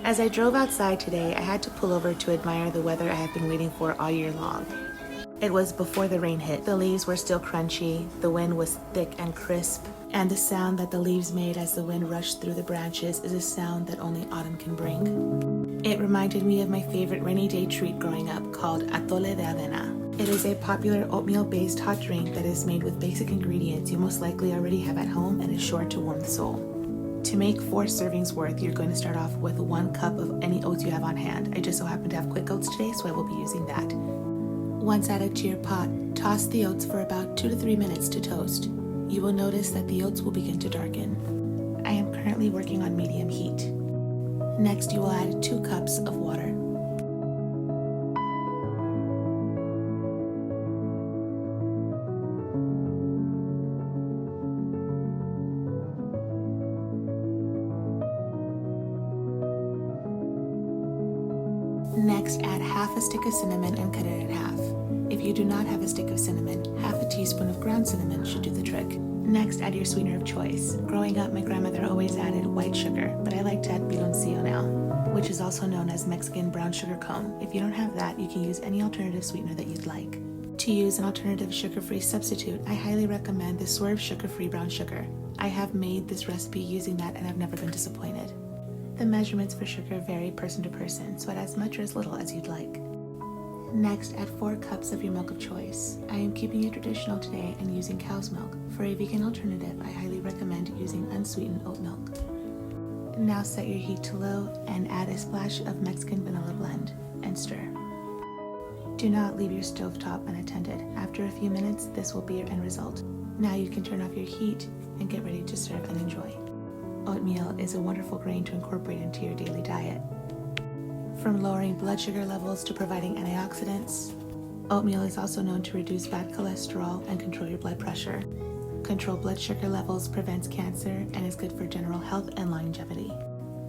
As I drove outside today, I had to pull over to admire the weather I have been waiting for all year long. It was before the rain hit. The leaves were still crunchy, the wind was thick and crisp, and the sound that the leaves made as the wind rushed through the branches is a sound that only autumn can bring. It reminded me of my favorite rainy day treat growing up called Atole de Avena. It is a popular oatmeal-based hot drink that is made with basic ingredients you most likely already have at home and is sure to warm the soul. To make 4 servings worth, you're going to start off with 1 cup of any oats you have on hand. I just so happen to have quick oats today, so I will be using that. Once added to your pot, toss the oats for about 2 to 3 minutes to toast. You will notice that the oats will begin to darken. I am currently working on medium heat. Next, you will add 2 cups of water. Next, add half a stick of cinnamon and cut it in half. If you do not have a stick of cinnamon, half a teaspoon of ground cinnamon should do the trick. Next, add your sweetener of choice. Growing up, my grandmother always added white sugar, but I like to add piloncillo now, which is also known as Mexican brown sugar cone. If you don't have that, you can use any alternative sweetener that you'd like. To use an alternative sugar-free substitute, I highly recommend the Swerve sugar-free brown sugar. I have made this recipe using that and I've never been disappointed. The measurements for sugar vary person to person, so add as much or as little as you'd like. Next, add 4 cups of your milk of choice. I am keeping it traditional today and using cow's milk. For a vegan alternative, I highly recommend using unsweetened oat milk. Now set your heat to low and add a splash of Mexican vanilla blend and stir. Do not leave your stovetop unattended. After a few minutes, this will be your end result. Now you can turn off your heat and get ready to serve and enjoy. Oatmeal is a wonderful grain to incorporate into your daily diet. From lowering blood sugar levels to providing antioxidants, oatmeal is also known to reduce bad cholesterol and control your blood pressure. Control blood sugar levels, prevents cancer, and is good for general health and longevity.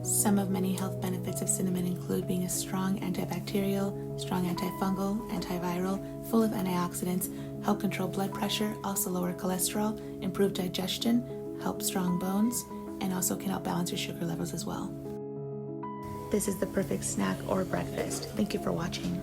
Some of many health benefits of cinnamon include being a strong antibacterial, strong antifungal, antiviral, full of antioxidants, help control blood pressure, also lower cholesterol, improve digestion, help strong bones, and also can help balance your sugar levels as well. This is the perfect snack or breakfast. Thank you for watching.